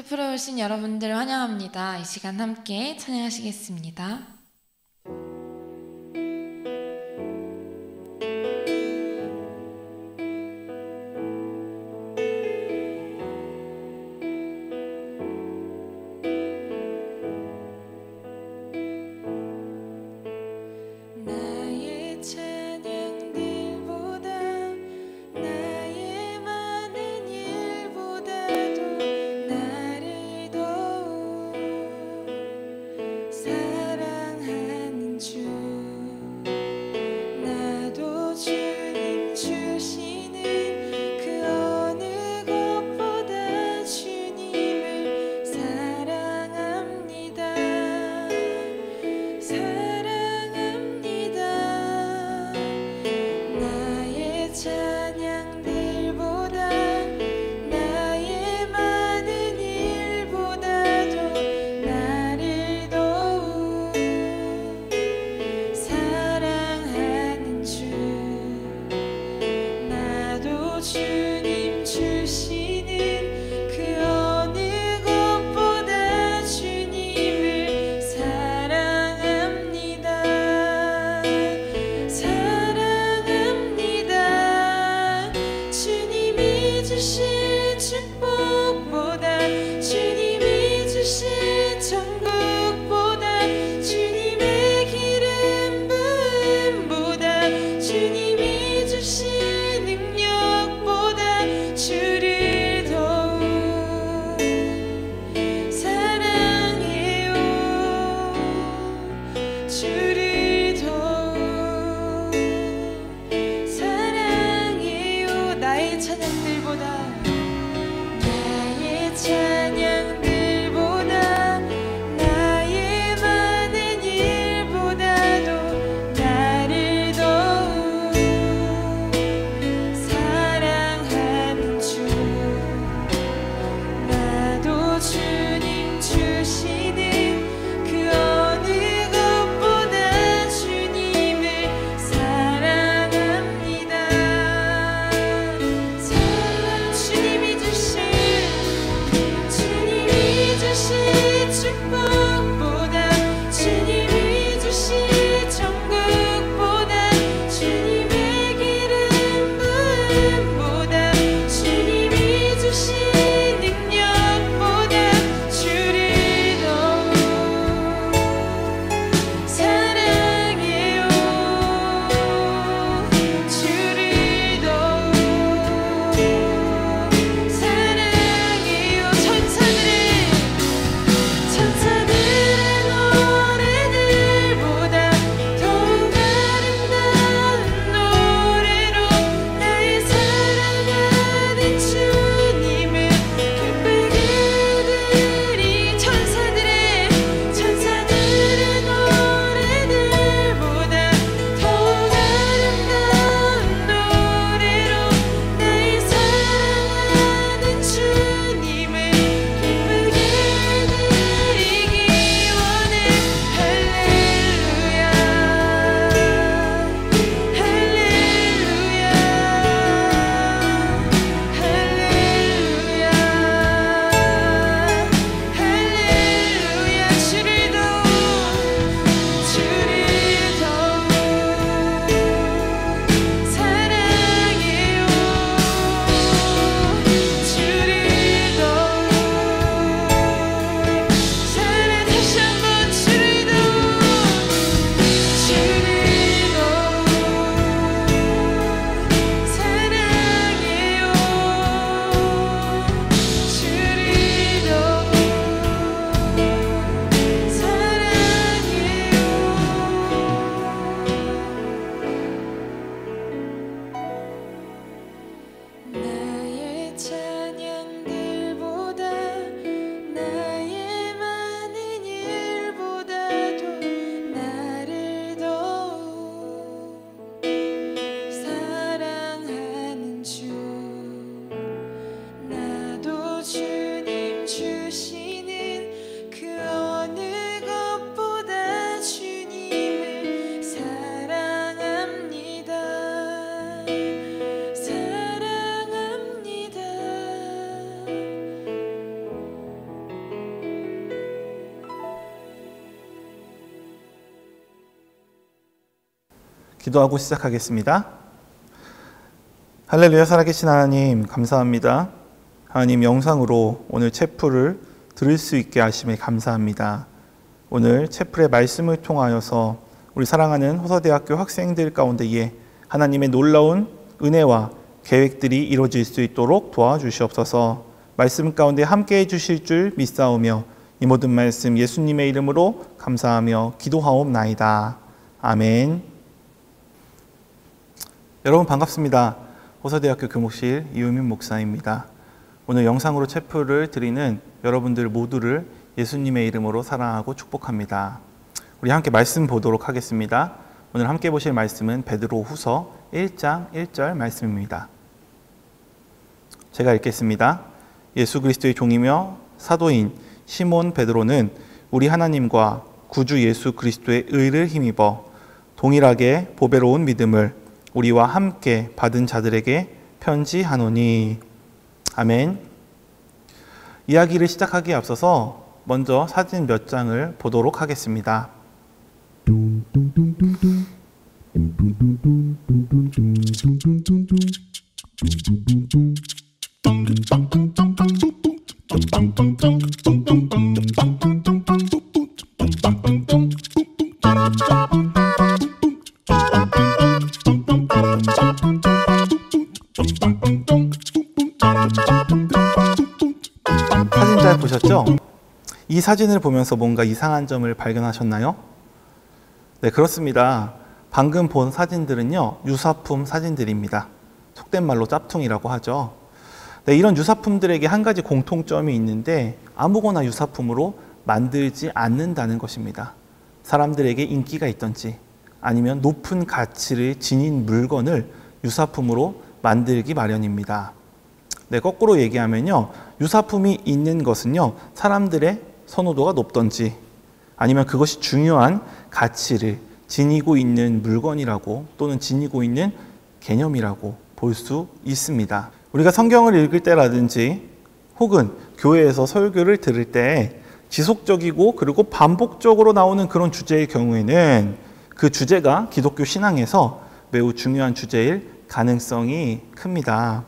스태프로 오신 여러분들 환영합니다. 이 시간 함께 찬양하시겠습니다. 주님이 기도하고 시작하겠습니다. 할렐루야. 살아계신 하나님 감사합니다. 하나님 영상으로 오늘 채플을 들을 수 있게 하심에 감사합니다. 오늘 채플의 말씀을 통하여서 우리 사랑하는 호서대학교 학생들 가운데에 하나님의 놀라운 은혜와 계획들이 이루어질 수 있도록 도와주시옵소서. 말씀 가운데 함께해 주실 줄 믿사오며 이 모든 말씀 예수님의 이름으로 감사하며 기도하옵나이다. 아멘. 여러분 반갑습니다. 호서대학교 교목실 이우민 목사입니다. 오늘 영상으로 채플을 드리는 여러분들 모두를 예수님의 이름으로 사랑하고 축복합니다. 우리 함께 말씀 보도록 하겠습니다. 오늘 함께 보실 말씀은 베드로후서 1장 1절 말씀입니다. 제가 읽겠습니다. 예수 그리스도의 종이며 사도인 시몬 베드로는 우리 하나님과 구주 예수 그리스도의 의를 힘입어 동일하게 보배로운 믿음을 우리와 함께 받은 자들에게 편지하노니. 아멘. 이야기를 시작하기에 앞서서 먼저 사진 몇 장을 보도록 하겠습니다. 사진 잘 보셨죠? 이 사진을 보면서 뭔가 이상한 점을 발견하셨나요? 네, 그렇습니다. 방금 본 사진들은요, 유사품 사진들입니다. 속된 말로 짭퉁이라고 하죠. 네, 이런 유사품들에게 한 가지 공통점이 있는데 아무거나 유사품으로 만들지 않는다는 것입니다. 사람들에게 인기가 있던지 아니면 높은 가치를 지닌 물건을 유사품으로 만들기 마련입니다. 네, 거꾸로 얘기하면요, 유사품이 있는 것은요, 사람들의 선호도가 높던지 아니면 그것이 중요한 가치를 지니고 있는 물건이라고 또는 지니고 있는 개념이라고 볼 수 있습니다. 우리가 성경을 읽을 때라든지 혹은 교회에서 설교를 들을 때 지속적이고 그리고 반복적으로 나오는 그런 주제의 경우에는 그 주제가 기독교 신앙에서 매우 중요한 주제일 가능성이 큽니다.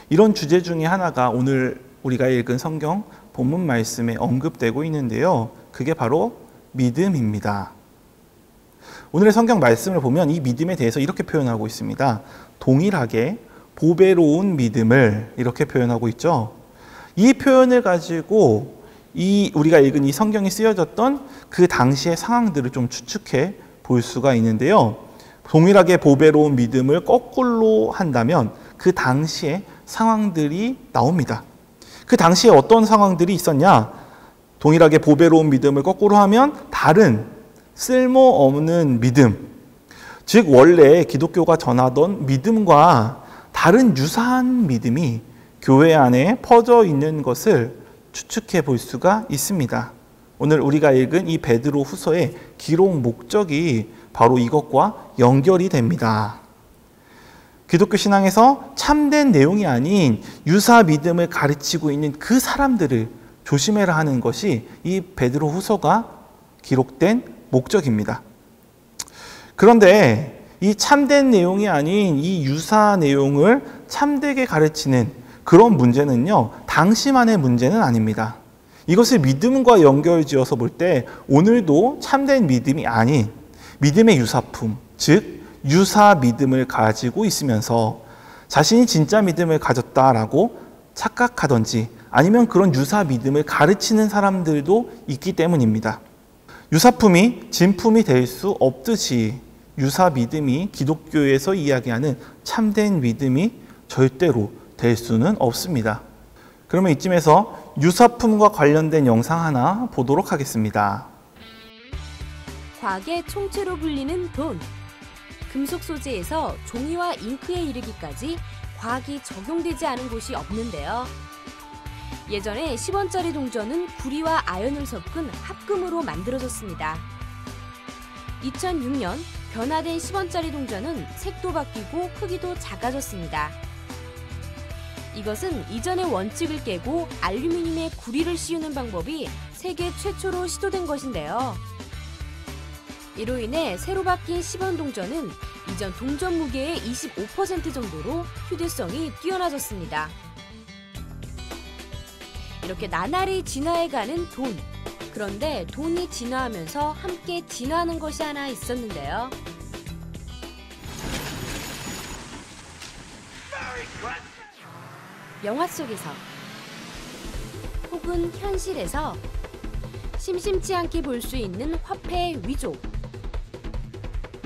이런 주제 중에 하나가 오늘 우리가 읽은 성경 본문 말씀에 언급되고 있는데요. 그게 바로 믿음입니다. 오늘의 성경 말씀을 보면 이 믿음에 대해서 이렇게 표현하고 있습니다. 동일하게 보배로운 믿음을 이렇게 표현하고 있죠. 이 표현을 가지고 우리가 읽은 이 성경이 쓰여졌던 그 당시의 상황들을 좀 추측해 볼 수가 있는데요. 동일하게 보배로운 믿음을 거꾸로 한다면 그 당시의 상황들이 나옵니다. 그 당시에 어떤 상황들이 있었냐? 동일하게 보배로운 믿음을 거꾸로 하면 다른 쓸모없는 믿음, 즉 원래 기독교가 전하던 믿음과 다른 유사한 믿음이 교회 안에 퍼져 있는 것을 추측해 볼 수가 있습니다. 오늘 우리가 읽은 이 베드로 후서의 기록 목적이 바로 이것과 연결이 됩니다. 기독교 신앙에서 참된 내용이 아닌 유사 믿음을 가르치고 있는 그 사람들을 조심해라 하는 것이 이 베드로 후서가 기록된 목적입니다. 그런데 이 참된 내용이 아닌 이 유사 내용을 참되게 가르치는 그런 문제는요, 당시만의 문제는 아닙니다. 이것을 믿음과 연결지어서 볼 때 오늘도 참된 믿음이 아닌 믿음의 유사품, 즉 유사 믿음을 가지고 있으면서 자신이 진짜 믿음을 가졌다라고 착각하던지 아니면 그런 유사 믿음을 가르치는 사람들도 있기 때문입니다. 유사품이 진품이 될 수 없듯이 유사 믿음이 기독교에서 이야기하는 참된 믿음이 절대로 될 수는 없습니다. 그러면 이쯤에서 유사품과 관련된 영상 하나 보도록 하겠습니다. 과학의 총체로 불리는 돈. 금속 소재에서 종이와 잉크에 이르기까지 과학이 적용되지 않은 곳이 없는데요. 예전에 10원짜리 동전은 구리와 아연을 섞은 합금으로 만들어졌습니다. 2006년 변화된 10원짜리 동전은 색도 바뀌고 크기도 작아졌습니다. 이것은 이전의 원칙을 깨고 알루미늄에 구리를 씌우는 방법이 세계 최초로 시도된 것인데요. 이로 인해 새로 바뀐 10원 동전은 이전 동전 무게의 25% 정도로 휴대성이 뛰어나졌습니다. 이렇게 나날이 진화해가는 돈. 그런데 돈이 진화하면서 함께 진화하는 것이 하나 있었는데요. 영화 속에서 혹은 현실에서 심심치 않게 볼 수 있는 화폐의 위조.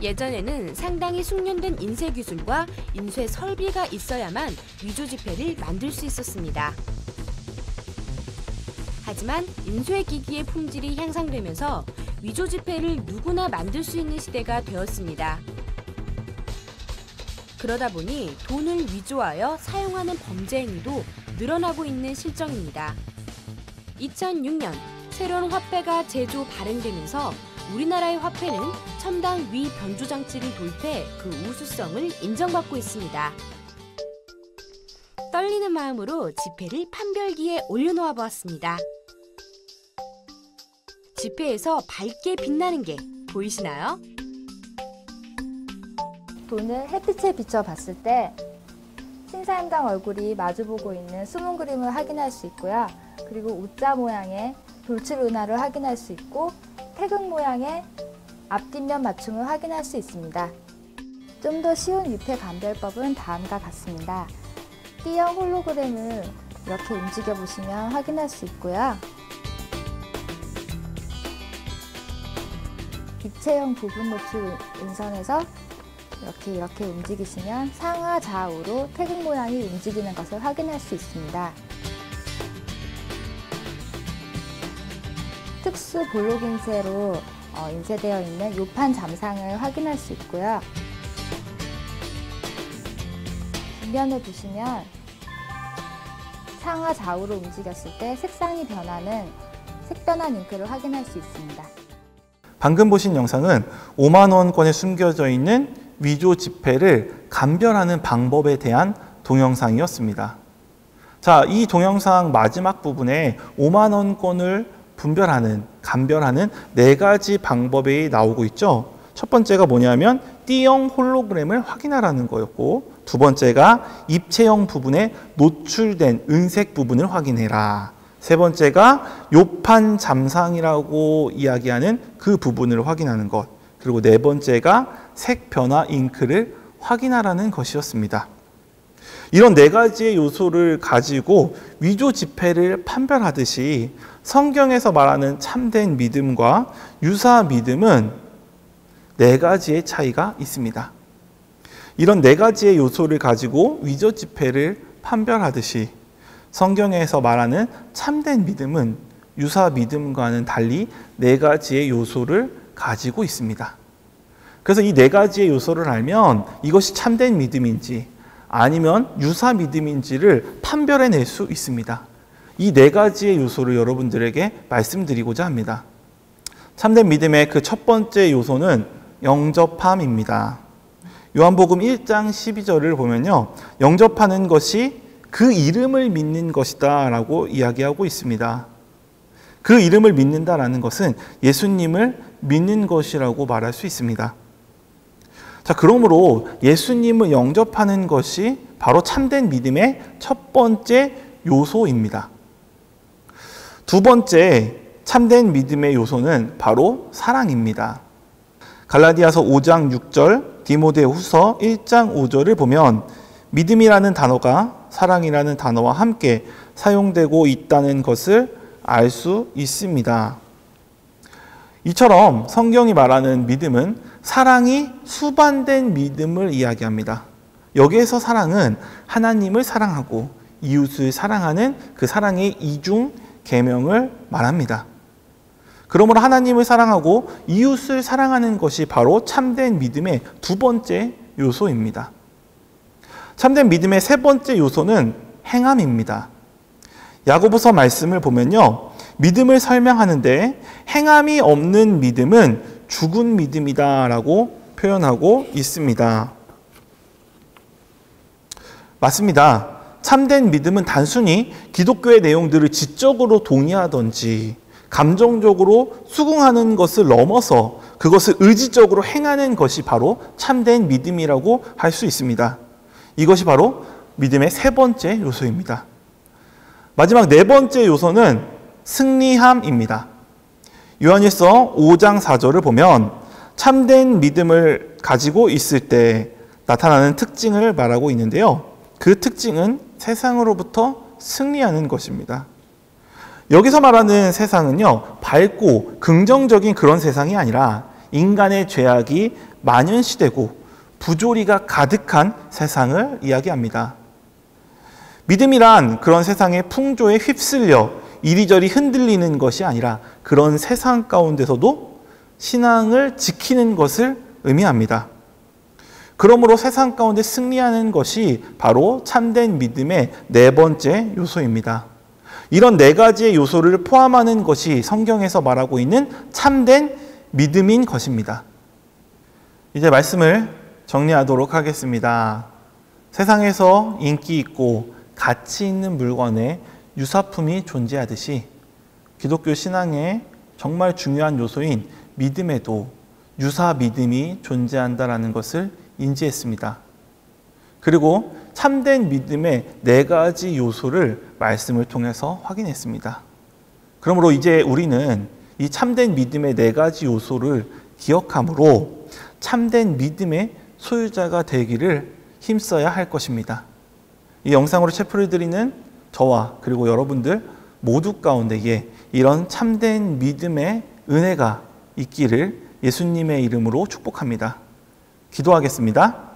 예전에는 상당히 숙련된 인쇄 기술과 인쇄 설비가 있어야만 위조 지폐를 만들 수 있었습니다. 하지만 인쇄 기기의 품질이 향상되면서 위조 지폐를 누구나 만들 수 있는 시대가 되었습니다. 그러다 보니 돈을 위조하여 사용하는 범죄 행위도 늘어나고 있는 실정입니다. 2006년 새로운 화폐가 제조 발행되면서 우리나라의 화폐는 첨단 위 변조 장치를 도입해 그 우수성을 인정받고 있습니다. 떨리는 마음으로 지폐를 판별기에 올려놓아 보았습니다. 지폐에서 밝게 빛나는 게 보이시나요? 돈을 햇빛에 비춰 봤을 때 신사임당 얼굴이 마주보고 있는 숨은 그림을 확인할 수 있고요. 그리고 U자 모양의 돌출 은하를 확인할 수 있고 태극 모양의 앞뒷면 맞춤을 확인할 수 있습니다. 좀 더 쉬운 위패 감별법은 다음과 같습니다. T형 홀로그램을 이렇게 움직여 보시면 확인할 수 있고요. 입체형 부분 노출 은선에서 이렇게 움직이시면 상하 좌우로 태극 모양이 움직이는 것을 확인할 수 있습니다. 특수 볼록 인쇄로 인쇄되어 있는 요판 잠상을 확인할 수 있고요. 뒷면을 보시면 상하 좌우로 움직였을 때 색상이 변하는 색변환 잉크를 확인할 수 있습니다. 방금 보신 영상은 5만 원권에 숨겨져 있는 위조 지폐를 감별하는 방법에 대한 동영상이었습니다. 자, 이 동영상 마지막 부분에 5만 원권을 감별하는 4가지 방법이 나오고 있죠. 첫 번째가 뭐냐면 T형 홀로그램을 확인하라는 거였고, 두 번째가 입체형 부분에 노출된 은색 부분을 확인해라. 세 번째가 요판 잠상이라고 이야기하는 그 부분을 확인하는 것. 그리고 네 번째가 색 변화 잉크를 확인하라는 것이었습니다. 이런 4가지의 요소를 가지고 위조 지폐를 판별하듯이 성경에서 말하는 참된 믿음과 유사 믿음은 4가지의 차이가 있습니다. 이런 4가지의 요소를 가지고 위조 지폐를 판별하듯이 성경에서 말하는 참된 믿음은 유사 믿음과는 달리 4가지의 요소를 가지고 있습니다. 그래서 이 4가지의 요소를 알면 이것이 참된 믿음인지 아니면 유사 믿음인지를 판별해낼 수 있습니다. 이 4가지의 요소를 여러분들에게 말씀드리고자 합니다. 참된 믿음의 그 첫 번째 요소는 영접함입니다. 요한복음 1장 12절을 보면요, 영접하는 것이 그 이름을 믿는 것이다 라고 이야기하고 있습니다. 그 이름을 믿는다라는 것은 예수님을 믿는 것이라고 말할 수 있습니다. 자, 그러므로 예수님을 영접하는 것이 바로 참된 믿음의 첫 번째 요소입니다. 두 번째 참된 믿음의 요소는 바로 사랑입니다. 갈라디아서 5장 6절, 디모데후서 1장 5절을 보면 믿음이라는 단어가 사랑이라는 단어와 함께 사용되고 있다는 것을 알 수 있습니다. 이처럼 성경이 말하는 믿음은 사랑이 수반된 믿음을 이야기합니다. 여기에서 사랑은 하나님을 사랑하고 이웃을 사랑하는 그 사랑의 이중 계명을 말합니다. 그러므로 하나님을 사랑하고 이웃을 사랑하는 것이 바로 참된 믿음의 두 번째 요소입니다. 참된 믿음의 세 번째 요소는 행함입니다. 야고보서 말씀을 보면요, 믿음을 설명하는데 행함이 없는 믿음은 죽은 믿음이다 라고 표현하고 있습니다. 맞습니다. 참된 믿음은 단순히 기독교의 내용들을 지적으로 동의하든지 감정적으로 수긍하는 것을 넘어서 그것을 의지적으로 행하는 것이 바로 참된 믿음이라고 할 수 있습니다. 이것이 바로 믿음의 세 번째 요소입니다. 마지막 네 번째 요소는 승리함입니다. 요한일서 5장 4절을 보면 참된 믿음을 가지고 있을 때 나타나는 특징을 말하고 있는데요. 그 특징은 세상으로부터 승리하는 것입니다. 여기서 말하는 세상은요, 밝고 긍정적인 그런 세상이 아니라 인간의 죄악이 만연시되고 부조리가 가득한 세상을 이야기합니다. 믿음이란 그런 세상의 풍조에 휩쓸려 이리저리 흔들리는 것이 아니라 그런 세상 가운데서도 신앙을 지키는 것을 의미합니다. 그러므로 세상 가운데 승리하는 것이 바로 참된 믿음의 네 번째 요소입니다. 이런 네 가지의 요소를 포함하는 것이 성경에서 말하고 있는 참된 믿음인 것입니다. 이제 말씀을 정리하도록 하겠습니다. 세상에서 인기 있고 가치 있는 물건에 유사품이 존재하듯이 기독교 신앙의 정말 중요한 요소인 믿음에도 유사 믿음이 존재한다는 것을 인지했습니다. 그리고 참된 믿음의 네 가지 요소를 말씀을 통해서 확인했습니다. 그러므로 이제 우리는 이 참된 믿음의 네 가지 요소를 기억함으로 참된 믿음의 소유자가 되기를 힘써야 할 것입니다. 이 영상으로 체프를 드리는 저와 그리고 여러분들 모두 가운데에 이런 참된 믿음의 은혜가 있기를 예수님의 이름으로 축복합니다. 기도하겠습니다.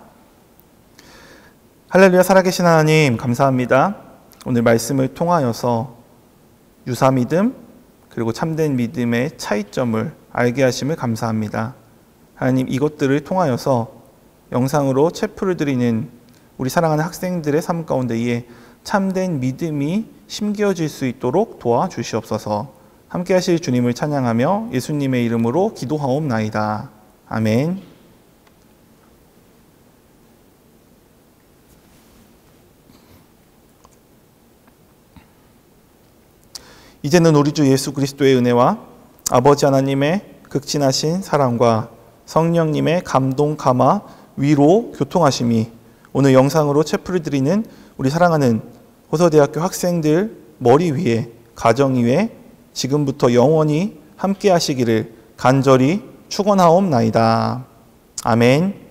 할렐루야. 살아계신 하나님 감사합니다. 오늘 말씀을 통하여서 유사 믿음 그리고 참된 믿음의 차이점을 알게 하심을 감사합니다. 하나님, 이것들을 통하여서 영상으로 체프를 드리는 우리 사랑하는 학생들의 삶 가운데에 참된 믿음이 심겨질 수 있도록 도와주시옵소서. 함께 하실 주님을 찬양하며 예수님의 이름으로 기도하옵나이다. 아멘. 이제는 우리 주 예수 그리스도의 은혜와 아버지 하나님의 극진하신 사랑과 성령님의 감동, 감화, 위로, 교통하심이 오늘 영상으로 체프를 드리는 우리 사랑하는 호서대학교 학생들 머리 위에, 가정 위에 지금부터 영원히 함께 하시기를 간절히 축원하옵나이다. 아멘.